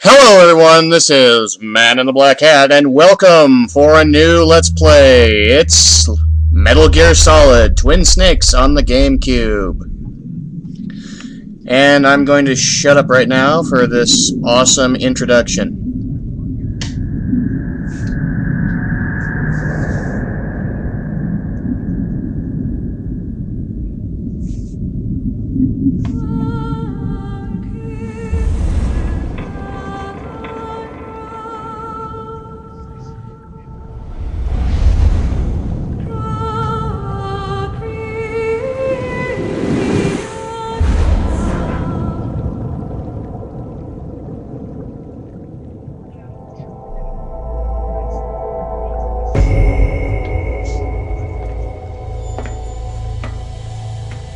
Hello everyone, this is Man in the Black Hat, and welcome for a new Let's Play. It's Metal Gear Solid Twin Snakes on the GameCube. And I'm going to shut up right now for this awesome introduction.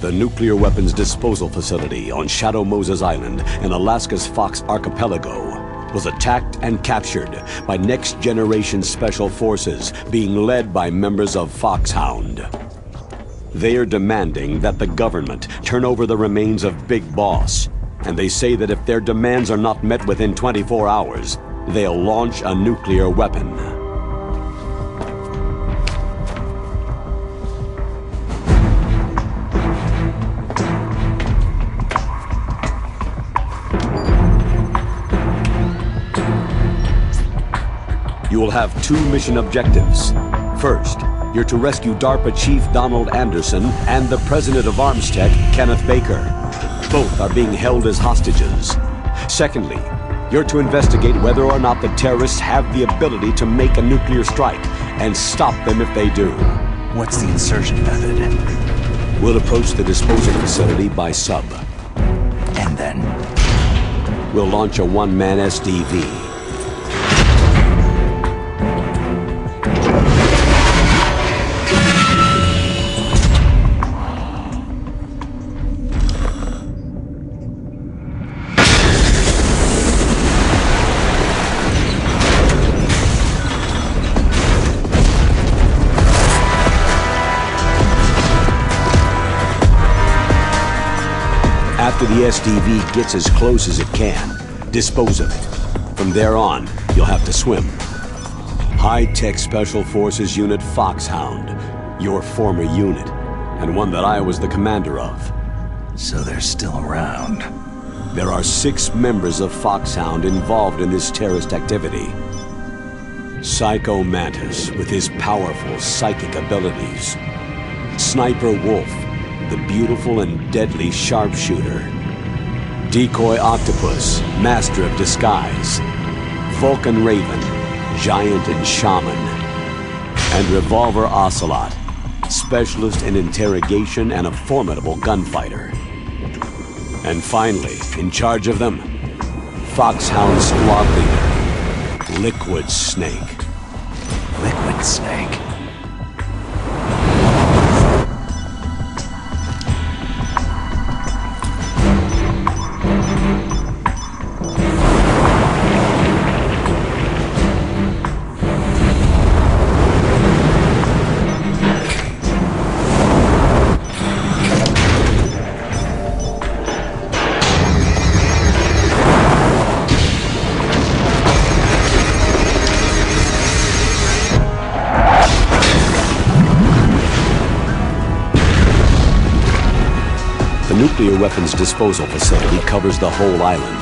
The nuclear weapons disposal facility on Shadow Moses Island in Alaska's Fox Archipelago was attacked and captured by next-generation special forces being led by members of Foxhound. They are demanding that the government turn over the remains of Big Boss, and they say that if their demands are not met within 24 hours, they'll launch a nuclear weapon. You will have two mission objectives. First, you're to rescue DARPA Chief Donald Anderson and the President of Armstech, Kenneth Baker. Both are being held as hostages. Secondly, you're to investigate whether or not the terrorists have the ability to make a nuclear strike and stop them if they do. What's the insertion method? We'll approach the disposal facility by sub. And then? We'll launch a one-man SDV. After the SDV gets as close as it can, dispose of it. From there on, you'll have to swim. High-tech Special Forces Unit Foxhound, your former unit, and one that I was the commander of. So they're still around. There are 6 members of Foxhound involved in this terrorist activity. Psycho Mantis, with his powerful psychic abilities. Sniper Wolf, the beautiful and deadly sharpshooter. Decoy Octopus, master of disguise. Vulcan Raven, giant and shaman. And Revolver Ocelot, specialist in interrogation and a formidable gunfighter. And finally, in charge of them, Foxhound squad leader, Liquid Snake. Liquid Snake? The nuclear weapons disposal facility covers the whole island.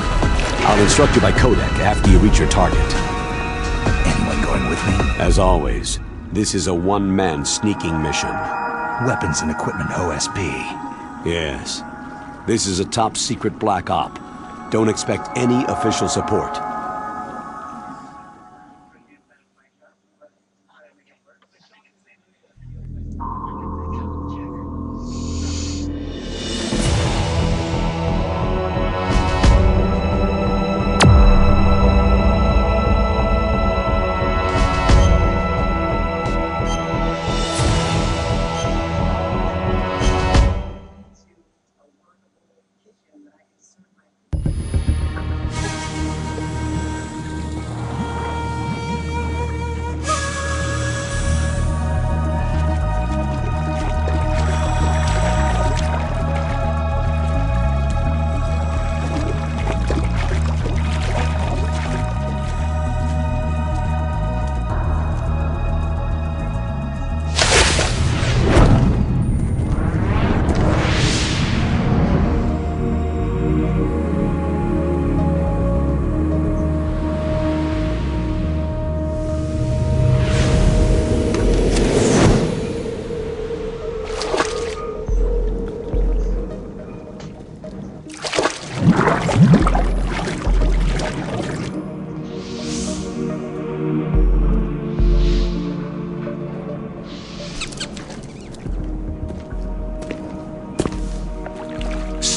I'll instruct you by codec after you reach your target. Anyone going with me? As always, this is a one-man sneaking mission. Weapons and equipment OSP. Yes. This is a top-secret black op. Don't expect any official support.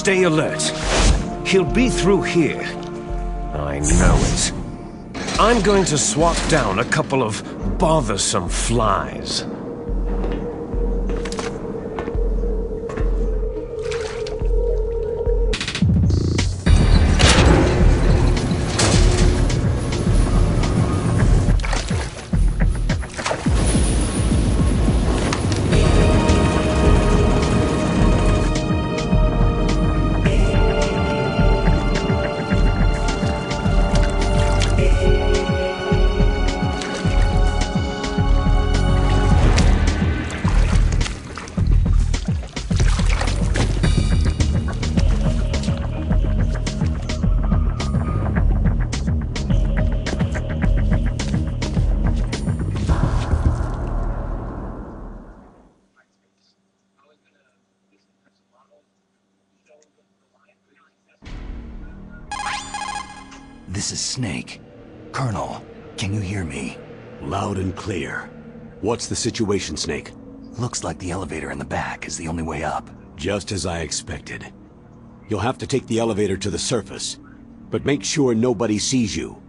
Stay alert. He'll be through here. I know it. I'm going to swat down a couple of bothersome flies. This is Snake. Colonel, can you hear me? Loud and clear. What's the situation, Snake? Looks like the elevator in the back is the only way up. Just as I expected. You'll have to take the elevator to the surface, but make sure nobody sees you.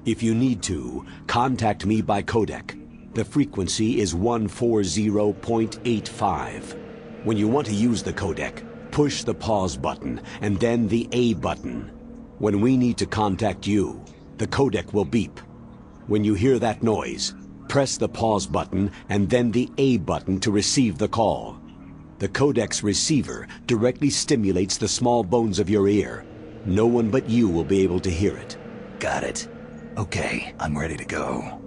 If you need to, contact me by codec. The frequency is 140.85. When you want to use the codec, push the pause button and then the A button. When we need to contact you, the codec will beep. When you hear that noise, press the pause button and then the A button to receive the call. The codec's receiver directly stimulates the small bones of your ear. No one but you will be able to hear it. Got it. Okay, I'm ready to go.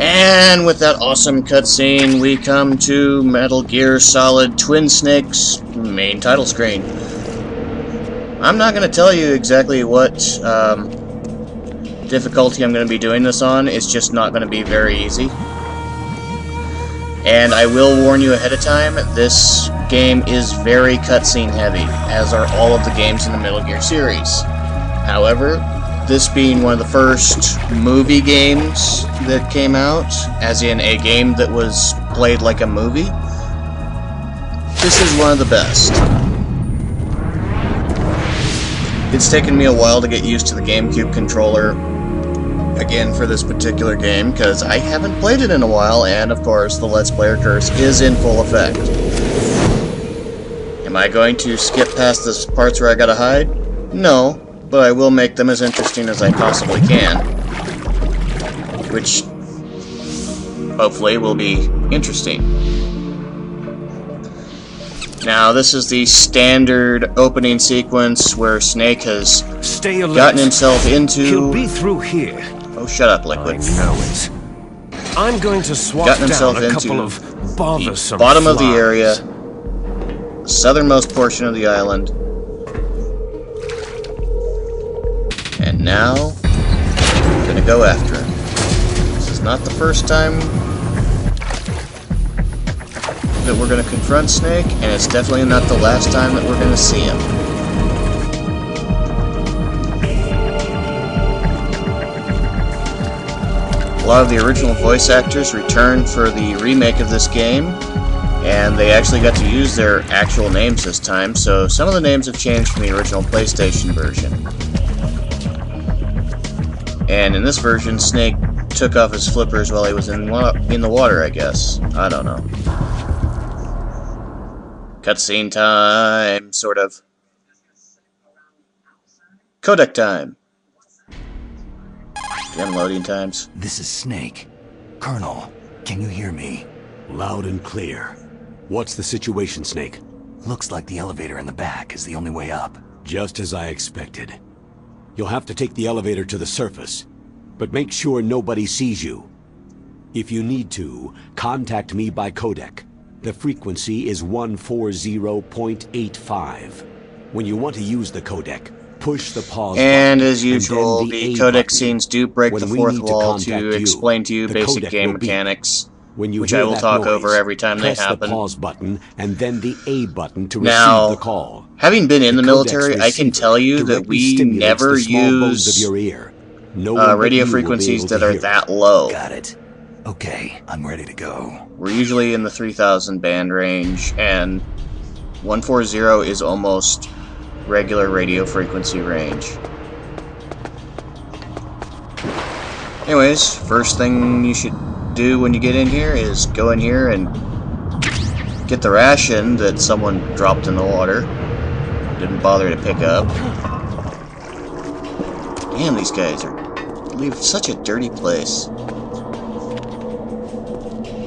And with that awesome cutscene, we come to Metal Gear Solid Twin Snake's main title screen. I'm not going to tell you exactly what difficulty I'm going to be doing this on. It's just not going to be very easy. And I will warn you ahead of time, this game is very cutscene heavy, as are all of the games in the Metal Gear series. However, this being one of the first movie games that came out, as in a game that was played like a movie, this is one of the best. It's taken me a while to get used to the GameCube controller, again for this particular game, because I haven't played it in a while, and of course the Let's Player curse is in full effect. Am I going to skip past the parts where I gotta hide? No. But I will make them as interesting as I possibly can, which hopefully will be interesting. Now, this is the standard opening sequence where Snake has gotten himself into... He'll be through here. Oh, shut up, Liquid. I know it. I'm going to swat down a couple of bothersome the bottom flies. of the area, the southernmost portion of the island. And now, I'm gonna go after him. This is not the first time that we're gonna confront Snake, and it's definitely not the last time that we're gonna see him. A lot of the original voice actors returned for the remake of this game, and they actually got to use their actual names this time, so some of the names have changed from the original PlayStation version. And in this version, Snake took off his flippers while he was in the water, I guess. I don't know. Cutscene time, sort of. Codec time. Damn loading times. This is Snake. Colonel, can you hear me? Loud and clear. What's the situation, Snake? Looks like the elevator in the back is the only way up. Just as I expected. You'll have to take the elevator to the surface, but make sure nobody sees you. If you need to, contact me by codec. The frequency is 140.85. When you want to use the codec, push the pause and button, as usual, and the A codec button. scenes do break When the we fourth need to wall contact to explain to you the basic codec game will beep. mechanics, When you which hear I will that talk noise, over every time they press happen. the pause button and then the A button to Now, receive the call. having been in the codec's military, I can receiver tell you that directly we stimulates never the small bones of use your ear. No one but radio you will be frequencies able that to are hear it. that low. Got it. Okay, I'm ready to go. We're usually in the 3000 band range, and 140 is almost regular radio frequency range. Anyways, first thing you should do when you get in here is go in here and get the ration that someone dropped in the water. Didn't bother to pick up. Damn, these guys leave such a dirty place.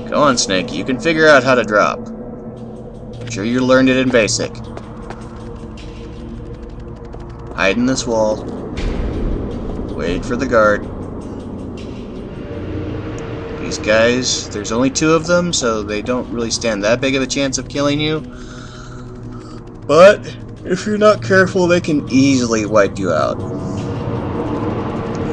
Go on, Snake. You can figure out how to drop. I'm sure you learned it in basic. Hide in this wall. Wait for the guard. These guys, there's only 2 of them, so they don't really stand that big of a chance of killing you. But if you're not careful, they can easily wipe you out.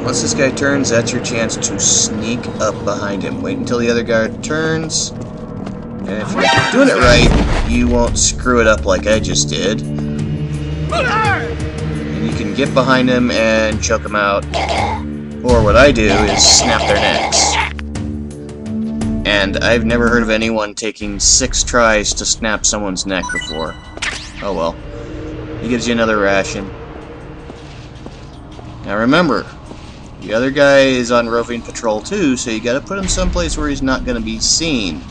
Once this guy turns, that's your chance to sneak up behind him. Wait until the other guard turns. And if you're doing it right, you won't screw it up like I just did. And you can get behind him and choke him out. Or what I do is snap their necks. And I've never heard of anyone taking 6 tries to snap someone's neck before. Oh well. He gives you another ration. Now remember, the other guy is on roving patrol too, so you gotta put him someplace where he's not gonna be seen,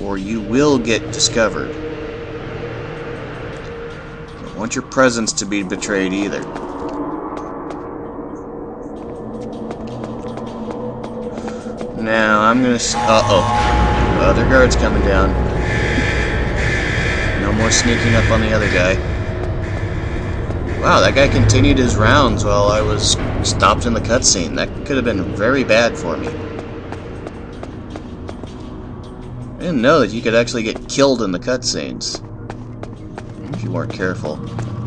or you will get discovered. Don't want your presence to be betrayed either. Now I'm gonna. Uh-oh. The other guard's coming down. No more sneaking up on the other guy. Wow, that guy continued his rounds while I was stopped in the cutscene. That could have been very bad for me. I didn't know that you could actually get killed in the cutscenes if you weren't careful.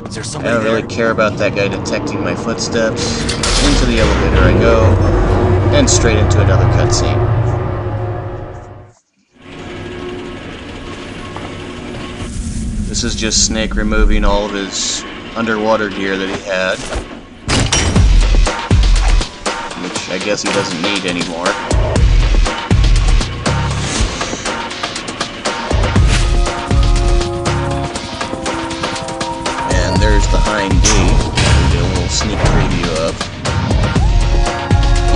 Is there I somebody don't there? really care about that guy detecting my footsteps. Into the elevator I go, and straight into another cutscene. This is just Snake removing all of his underwater gear that he had, which I guess he doesn't need anymore. And there's the Hind D, we did a little sneak preview of,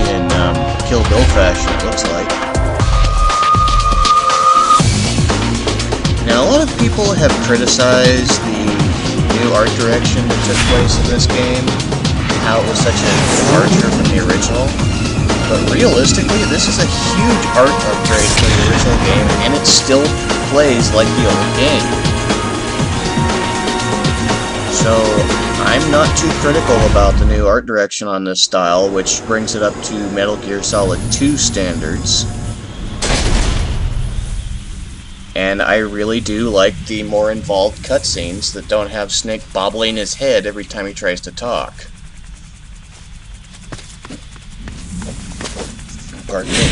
in Kill Bill fashion, it looks like. Now, a lot of people have criticized the new art direction that took place in this game, how it was such a departure from the original. But realistically, this is a huge art upgrade from the original game, and it still plays like the old game. So, I'm not too critical about the new art direction on this style, which brings it up to Metal Gear Solid 2 standards. And I really do like the more involved cutscenes that don't have Snake bobbling his head every time he tries to talk. Pardon me.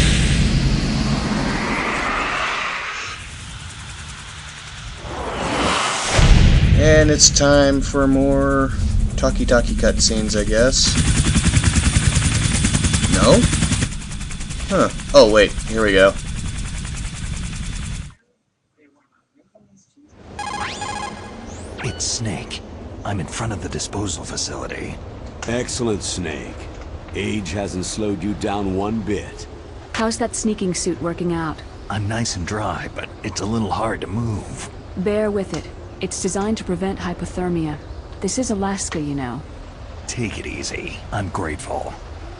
And it's time for more talkie-talkie cutscenes, I guess. No? Huh. Oh, wait. Here we go. It's Snake. I'm in front of the disposal facility. Excellent, Snake. Age hasn't slowed you down one bit. How's that sneaking suit working out? I'm nice and dry, but it's a little hard to move. Bear with it. It's designed to prevent hypothermia. This is Alaska, you know. Take it easy. I'm grateful.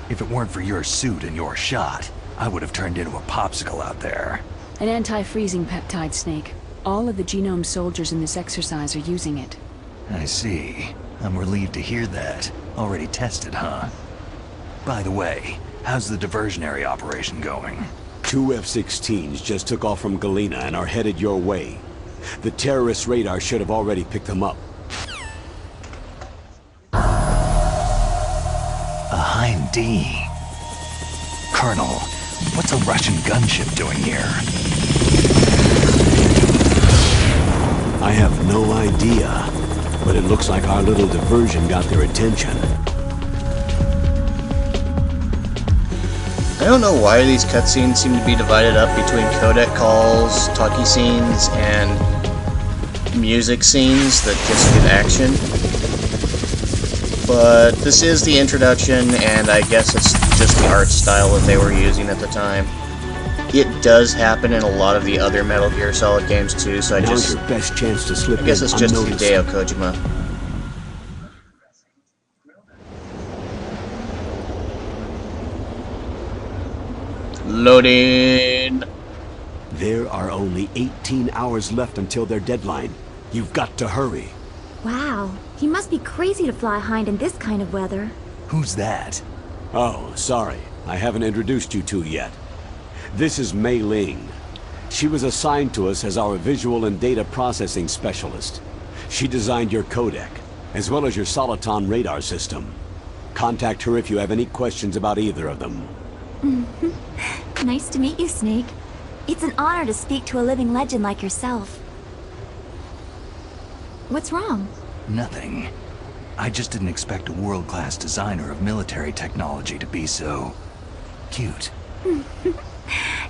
If it weren't for your suit and your shot, I would have turned into a popsicle out there. An anti-freezing peptide, Snake. All of the genome soldiers in this exercise are using it. I see. I'm relieved to hear that. Already tested, huh? By the way, how's the diversionary operation going? 2 F-16s just took off from Galena and are headed your way. The terrorist radar should have already picked them up. A Hind D. Colonel, what's a Russian gunship doing here? I have no idea, but it looks like our little diversion got their attention. I don't know why these cutscenes seem to be divided up between codec calls, talkie scenes, and music scenes that just get action. But this is the introduction, and I guess it's just the art style that they were using at the time. It does happen in a lot of the other Metal Gear Solid games too, so Now's your best chance to slip I guess it's just unnoticed. Hideo Kojima. Loading! There are only 18 hours left until their deadline. You've got to hurry. Wow, he must be crazy to fly Hind in this kind of weather. Who's that? Oh, sorry. I haven't introduced you two yet. This is Mei Ling. She was assigned to us as our visual and data processing specialist. She designed your codec, as well as your Soliton radar system. Contact her if you have any questions about either of them. Nice to meet you, Snake. It's an honor to speak to a living legend like yourself. What's wrong? Nothing. I just didn't expect a world-class designer of military technology to be so... cute.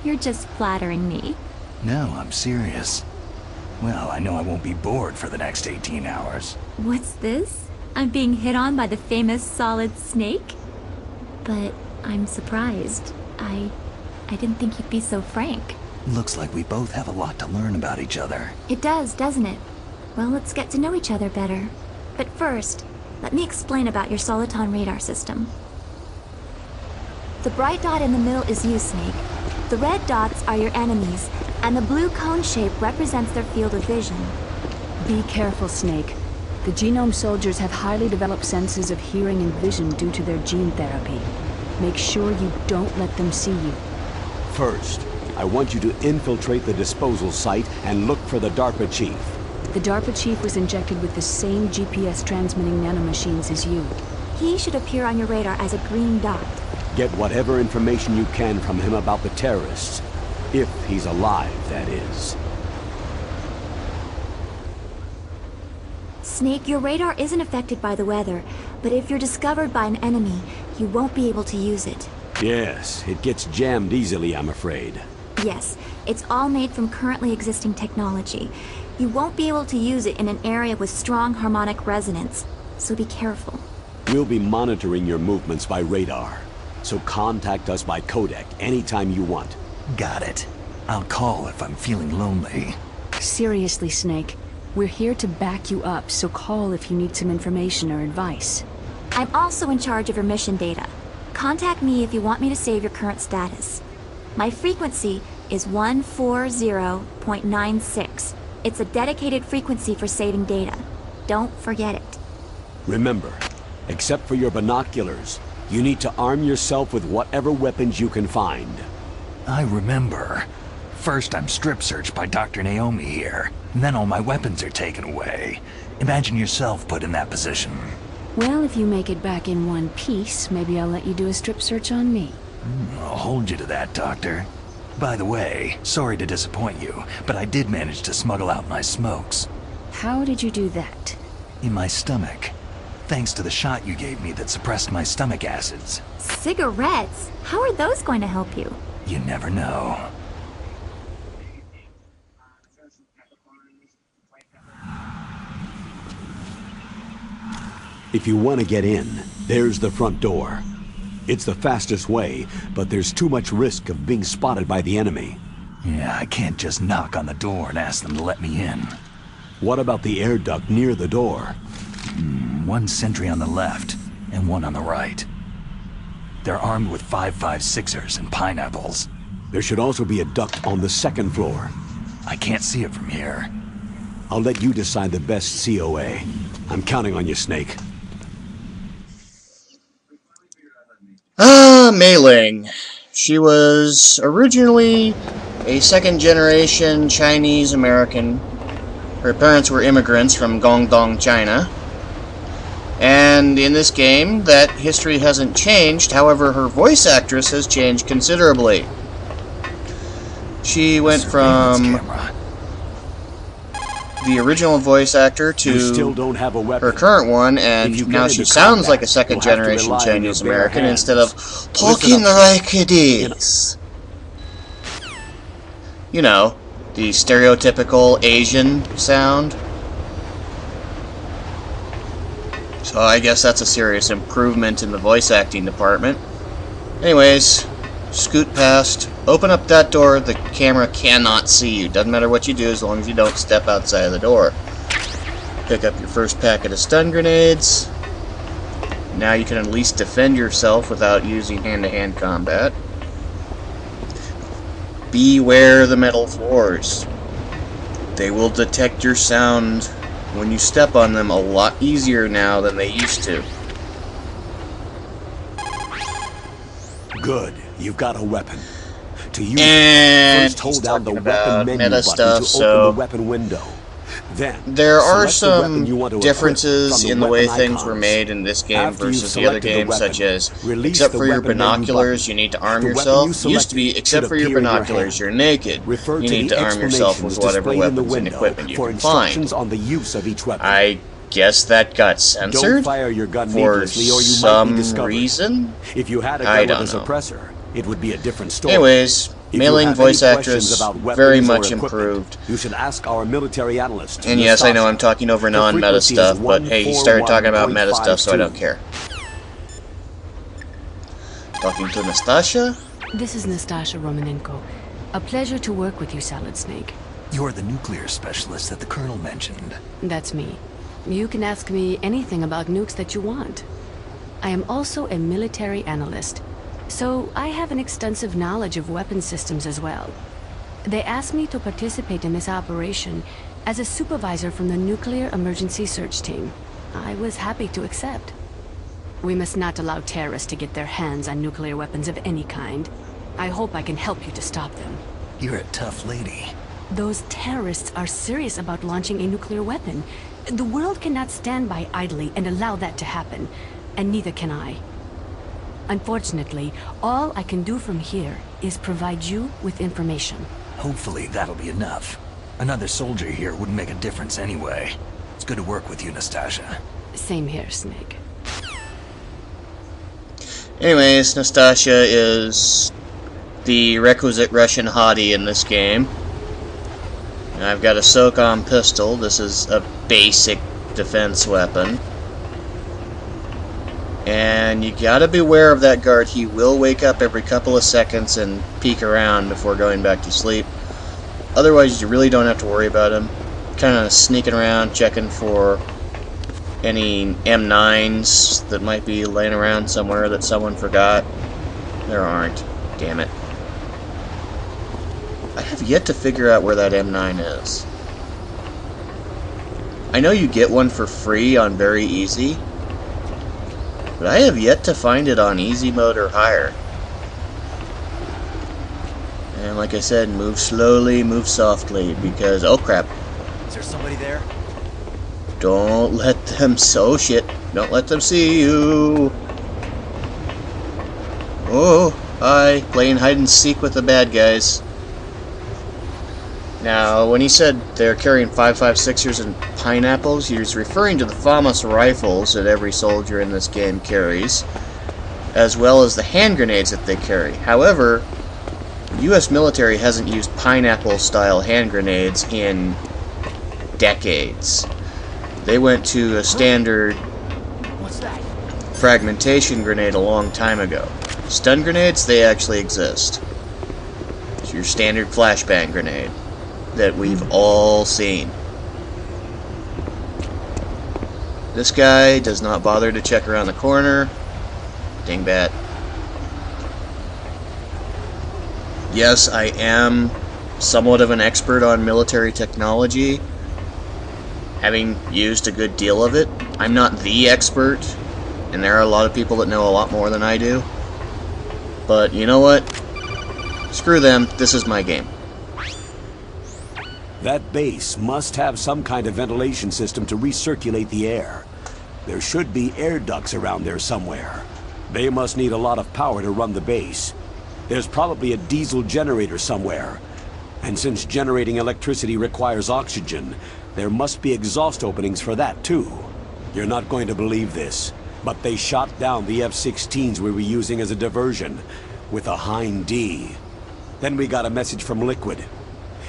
You're just flattering me. No, I'm serious. Well, I know I won't be bored for the next 18 hours. What's this? I'm being hit on by the famous Solid Snake? But I'm surprised. I didn't think you'd be so frank. Looks like we both have a lot to learn about each other. It does, doesn't it? Well, let's get to know each other better. But first, let me explain about your Soliton radar system. The bright dot in the middle is you, Snake. The red dots are your enemies, and the blue cone shape represents their field of vision. Be careful, Snake. The genome soldiers have highly developed senses of hearing and vision due to their gene therapy. Make sure you don't let them see you. First, I want you to infiltrate the disposal site and look for the DARPA chief. The DARPA chief was injected with the same GPS transmitting nanomachines as you. He should appear on your radar as a green dot. Get whatever information you can from him about the terrorists. If he's alive, that is. Snake, your radar isn't affected by the weather, but if you're discovered by an enemy, you won't be able to use it. Yes, it gets jammed easily, I'm afraid. Yes, it's all made from currently existing technology. You won't be able to use it in an area with strong harmonic resonance, so be careful. We'll be monitoring your movements by radar, so contact us by codec anytime you want. Got it. I'll call if I'm feeling lonely. Seriously, Snake. We're here to back you up, so call if you need some information or advice. I'm also in charge of your mission data. Contact me if you want me to save your current status. My frequency is 140.96. It's a dedicated frequency for saving data. Don't forget it. Remember, except for your binoculars, you need to arm yourself with whatever weapons you can find. I remember. First I'm strip searched by Dr. Naomi here, and then all my weapons are taken away. Imagine yourself put in that position. Well, if you make it back in one piece, maybe I'll let you do a strip search on me. I'll hold you to that, Doctor. By the way, sorry to disappoint you, but I did manage to smuggle out my smokes. How did you do that? In my stomach. Thanks to the shot you gave me that suppressed my stomach acids. Cigarettes? How are those going to help you? You never know. If you want to get in, there's the front door. It's the fastest way, but there's too much risk of being spotted by the enemy. Yeah, I can't just knock on the door and ask them to let me in. What about the air duct near the door? One sentry on the left, and one on the right. They're armed with 5.56ers and pineapples. There should also be a duct on the second floor. I can't see it from here. I'll let you decide the best COA. I'm counting on you, Snake. Mei Ling. She was originally a second-generation Chinese-American. Her parents were immigrants from Guangdong, China. And in this game, that history hasn't changed. However, her voice actress has changed considerably. She went from the original voice actor to her current one, and now she sounds like a second-generation Chinese-American instead of talking like it is. You know, the stereotypical Asian sound. So I guess that's a serious improvement in the voice acting department. Anyways, scoot past, open up that door, the camera cannot see you. Doesn't matter what you do as long as you don't step outside of the door. Pick up your first packet of stun grenades. Now you can at least defend yourself without using hand-to-hand combat. Beware the metal floors. They will detect your sound when you step on them a lot easier now than they used to. Good. You've got a weapon. To use and first hold down the weapon menu button stuff, to open the weapon window. Then, there are select some the weapon you differences in the way weapon things icons. were made in this game After you've versus the other selected the games, weapon, such as, release except the for your weapon menu binoculars, button. you need to arm The weapon yourself. you Used to be, selected except should for your appear in your binoculars, hand. you're naked. Refer You to need the to arm yourself with explanations whatever displayed in the weapons and window equipment you for can instructions find. on the use of each weapon. I guess that got censored Don't fire your gun for needlessly or you might some be discovered. reason. If you had a I gun with a don't know. suppressor, it would be a different story. Anyways, If you Mei Ling have voice any questions actress, about weapons very or much equipment, improved. You should ask our military analyst. And yes, I know Nastasha. I'm talking over Her non-meta frequency is stuff, but hey, he started talking about meta stuff, so I don't 141.52. care. Talking to Nastasha? This is Nastasha Romanenko. A pleasure to work with you, Salad Snake. You're the nuclear specialist that the Colonel mentioned. That's me. You can ask me anything about nukes that you want. I am also a military analyst, so I have an extensive knowledge of weapon systems as well. They asked me to participate in this operation as a supervisor from the Nuclear Emergency Search Team. I was happy to accept. We must not allow terrorists to get their hands on nuclear weapons of any kind. I hope I can help you to stop them. You're a tough lady. Those terrorists are serious about launching a nuclear weapon. The world cannot stand by idly and allow that to happen, and neither can I. Unfortunately, all I can do from here is provide you with information. Hopefully that'll be enough. Another soldier here wouldn't make a difference anyway. It's good to work with you, Nastasha. Same here, Snake. Anyways, Nastasha is the requisite Russian hottie in this game. And I've got a SOCOM pistol. This is a basic defense weapon. And you gotta beware of that guard. He will wake up every couple of seconds and peek around before going back to sleep. Otherwise, you really don't have to worry about him. Kind of sneaking around, checking for any M9s that might be laying around somewhere that someone forgot. There aren't. Damn it. I have yet to figure out where that M9 is. I know you get one for free on Very Easy, but I have yet to find it on Easy Mode or higher. And like I said, move slowly, move softly, because, oh crap. Is there somebody there? Don't let them, so shit, don't let them see you. Oh, hi, playing hide and seek with the bad guys. Now, when he said they're carrying 5.56ers and pineapples, he was referring to the FAMAS rifles that every soldier in this game carries, as well as the hand grenades that they carry. However, the U.S. military hasn't used pineapple-style hand grenades in decades. They went to a standard What's that? fragmentation grenade a long time ago. Stun grenades, they actually exist. It's your standard flashbang grenade that we've all seen. This guy does not bother to check around the corner. Dingbat. Yes, I am somewhat of an expert on military technology, having used a good deal of it. I'm not the expert, and there are a lot of people that know a lot more than I do. But you know what? Screw them, this is my game. That base must have some kind of ventilation system to recirculate the air. There should be air ducts around there somewhere. They must need a lot of power to run the base. There's probably a diesel generator somewhere. And since generating electricity requires oxygen, there must be exhaust openings for that too. You're not going to believe this, but they shot down the F-16s we were using as a diversion with a Hind D. Then we got a message from Liquid.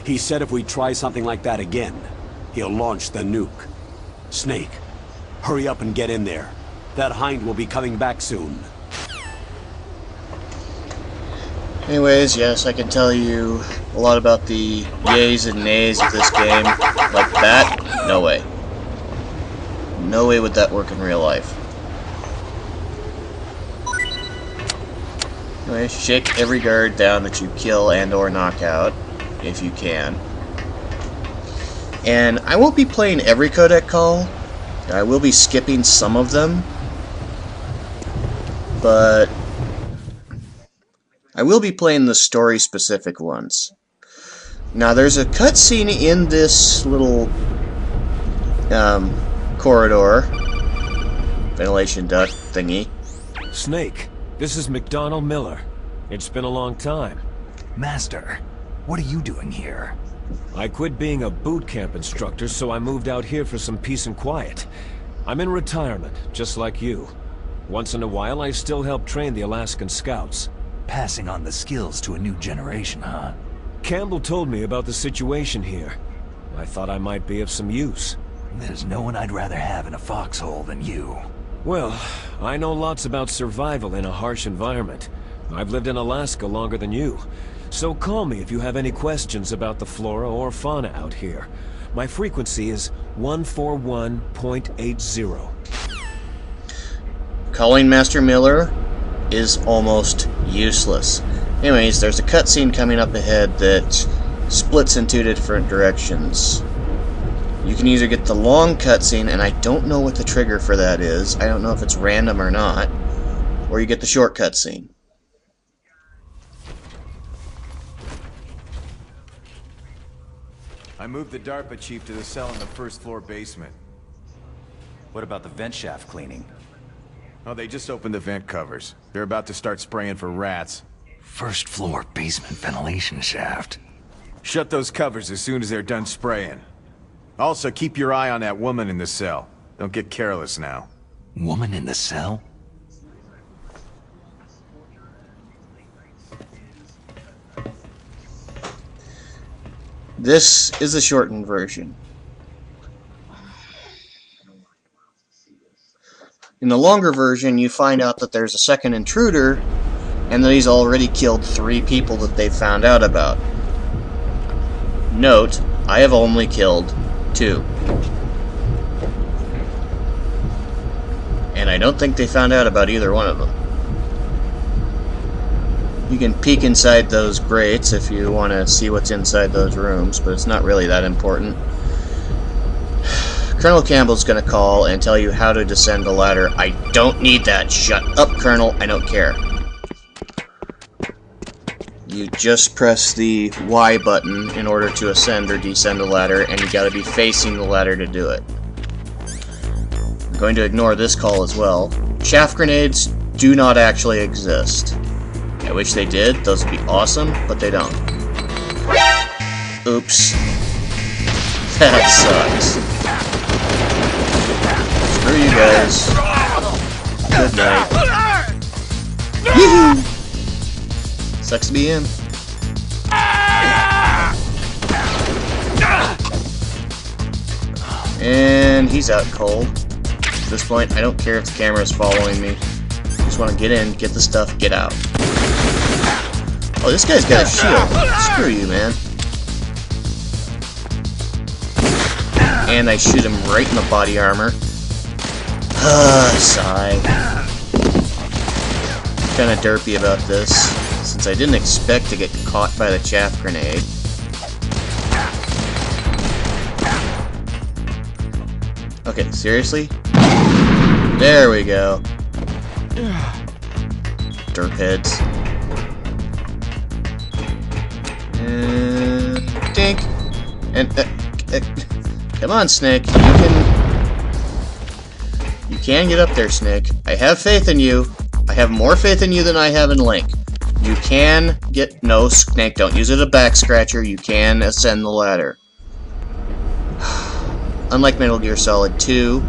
He said if we try something like that again, he'll launch the nuke. Snake, hurry up and get in there. That Hind will be coming back soon. Anyways, yes, I can tell you a lot about the yays and nays of this game. Like that? No way. No way would that work in real life. Anyway, shake every guard down that you kill and or knock out, if you can. And I won't be playing every codec call. I will be skipping some of them. But I will be playing the story-specific ones. Now, there's a cutscene in this little corridor, ventilation duct thingy. Snake, this is McDonald Miller. It's been a long time. Master, what are you doing here? I quit being a boot camp instructor, so I moved out here for some peace and quiet. I'm in retirement, just like you. Once in a while, I still help train the Alaskan Scouts. Passing on the skills to a new generation, huh? Campbell told me about the situation here. I thought I might be of some use. There's no one I'd rather have in a foxhole than you. Well, I know lots about survival in a harsh environment. I've lived in Alaska longer than you. So call me if you have any questions about the flora or fauna out here. My frequency is 141.80. Calling Master Miller is almost useless. Anyways, there's a cutscene coming up ahead that splits in two different directions. You can either get the long cutscene, and I don't know what the trigger for that is. I don't know if it's random or not. Or you get the short cutscene. I moved the DARPA chief to the cell in the first floor basement. What about the vent shaft cleaning? Oh, they just opened the vent covers. They're about to start spraying for rats. First floor basement ventilation shaft. Shut those covers as soon as they're done spraying. Also, keep your eye on that woman in the cell. Don't get careless now. Woman in the cell? This is a shortened version. In the longer version, you find out that there's a second intruder, and that he's already killed 3 people that they found out about. Note, I have only killed 2. And I don't think they found out about either one of them. You can peek inside those grates if you want to see what's inside those rooms, but it's not really that important. Colonel Campbell's going to call and tell you how to descend the ladder. I don't need that. Shut up, Colonel. I don't care. You just press the Y button in order to ascend or descend the ladder, and you got to be facing the ladder to do it. I'm going to ignore this call as well. Chaff grenades do not actually exist. I wish they did. Those would be awesome, but they don't. Oops. That sucks. Screw you guys. Good night. Woohoo! Sucks to be him. And he's out cold. At this point, I don't care if the camera is following me. Just want to get in, get the stuff, get out. Oh, this guy's got a shield. Screw you, man. And I shoot him right in the body armor. Sigh. Kinda derpy about this, since I didn't expect to get caught by the chaff grenade. Okay, seriously? There we go. Derpheads. And dink. And come on, Snake. You can get up there, Snake. I have faith in you. I have more faith in you than I have in Link. You can get... No, Snake, don't use it as a back scratcher. You can ascend the ladder. Unlike Metal Gear Solid 2,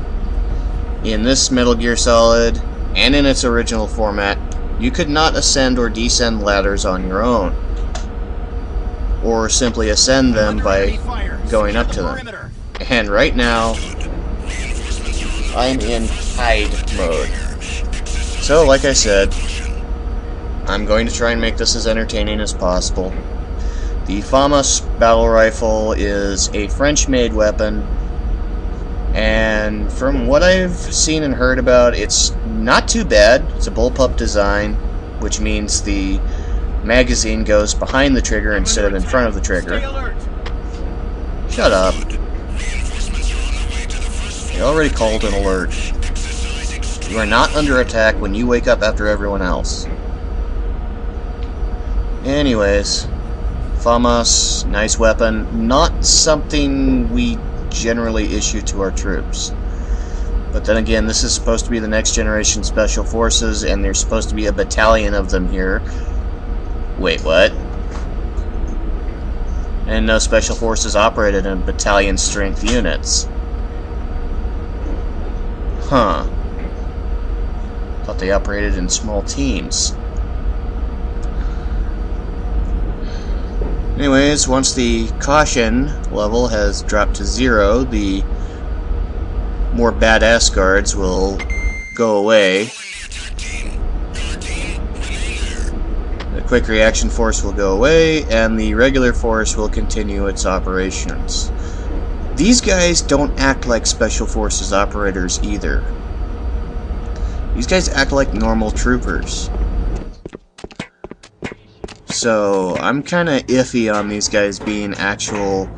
in this Metal Gear Solid, and in its original format, you could not ascend or descend ladders on your own. Or simply ascend them by going up to them. And right now, I'm in hide mode. So, like I said, I'm going to try and make this as entertaining as possible. The FAMAS battle rifle is a French-made weapon, and from what I've seen and heard about, it's not too bad. It's a bullpup design, which means the magazine goes behind the trigger instead of in front of the trigger. Shut up. You already called an alert. You are not under attack when you wake up after everyone else. Anyways, FAMAS, nice weapon. Not something we generally issue to our troops. But then again, this is supposed to be the next generation Special Forces, and there's supposed to be a battalion of them here. Wait, what? And no Special Forces operated in battalion strength units. Huh. Thought they operated in small teams. Anyways, once the caution level has dropped to 0, the more badass guards will go away. The quick reaction force will go away, and the regular force will continue its operations. These guys don't act like Special Forces operators either. These guys act like normal troopers. So, I'm kinda iffy on these guys being actual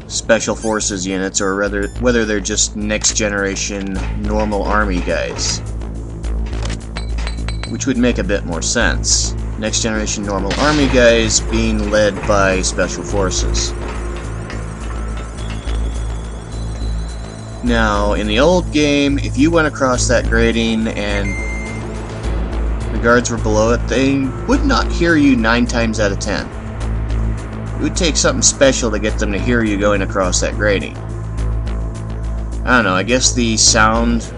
Special Forces units, or rather, whether they're just next generation normal army guys. Which would make a bit more sense. Next generation normal army guys being led by Special Forces. Now, in the old game, if you went across that grating and the guards were below it, they would not hear you 9 times out of 10. It would take something special to get them to hear you going across that grating. I don't know, I guess the sound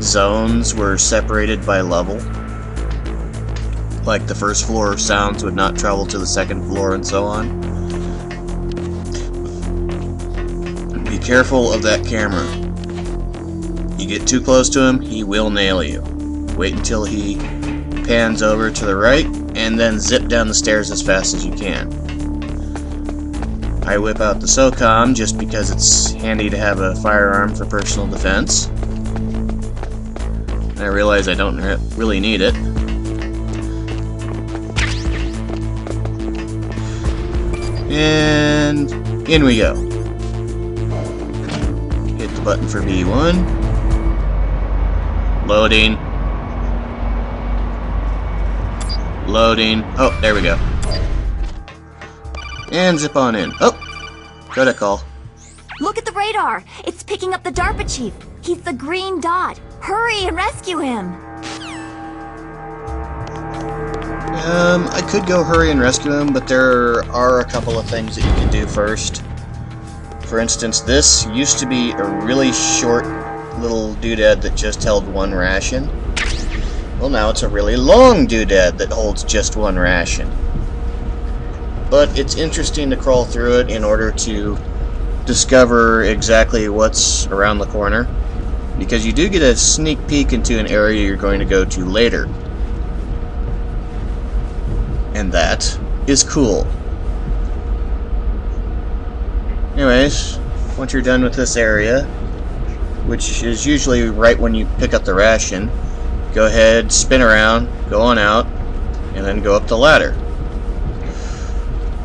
zones were separated by level. Like the first floor sounds would not travel to the second floor and so on. Be careful of that camera. You get too close to him, he will nail you. Wait until he pans over to the right, and then zip down the stairs as fast as you can. I whip out the SOCOM just because it's handy to have a firearm for personal defense. And I realize I don't really need it. And in we go. Hit the button for B1. Loading. Loading. Oh, there we go. And zip on in. Oh! Got a call. Look at the radar! It's picking up the DARPA chief! He's the green dot! Hurry and rescue him! I could go hurry and rescue him, but there are a couple of things that you can do first. For instance, this used to be a really short little doodad that just held 1 ration. Well, now it's a really long doodad that holds just 1 ration. But it's interesting to crawl through it in order to discover exactly what's around the corner. because you do get a sneak peek into an area you're going to go to later. And that is cool. Anyways, once you're done with this area, which is usually right when you pick up the ration, go ahead, spin around, go on out, and then go up the ladder.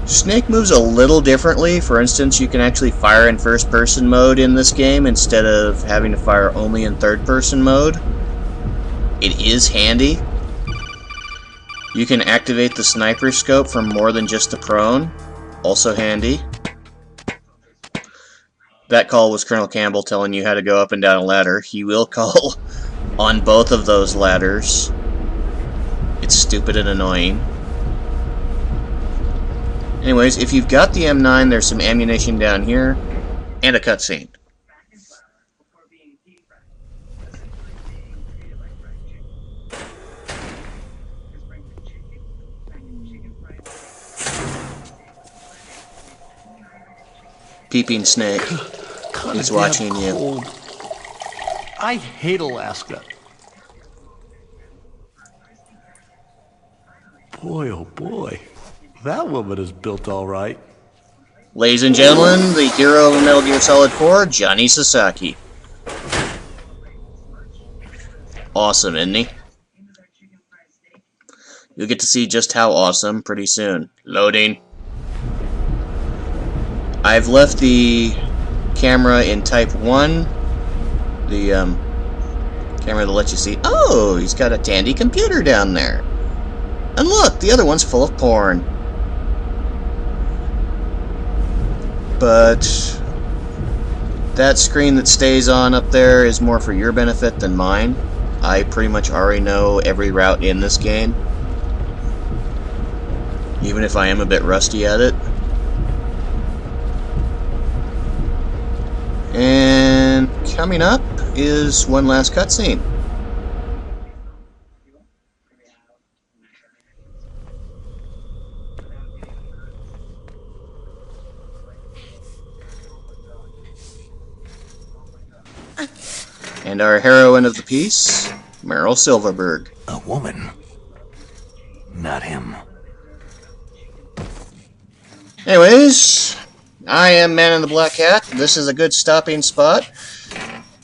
Snake moves a little differently. For instance, you can actually fire in first-person mode in this game instead of having to fire only in third-person mode. It is handy. You can activate the sniper scope from more than just the prone. Also handy. That call was Colonel Campbell telling you how to go up and down a ladder. He will call on both of those ladders. It's stupid and annoying. Anyways, if you've got the M9, there's some ammunition down here, and a cutscene. Peeping Snake is watching you. I hate Alaska. Boy, oh boy. That woman is built all right. Ladies and gentlemen, the hero of Metal Gear Solid 4, Johnny Sasaki. Awesome, isn't he? You'll get to see just how awesome pretty soon. Loading. I've left the camera in Type 1. The camera that lets you see. Oh, he's got a Tandy computer down there. And look, the other one's full of porn. But that screen that stays on up there is more for your benefit than mine. I pretty much already know every route in this game, even if I am a bit rusty at it. And coming up is one last cutscene. And our heroine of the piece, Meryl Silverberg. A woman. Not him. Anyways, I am Man in the Black Hat. This is a good stopping spot.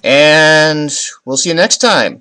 And we'll see you next time.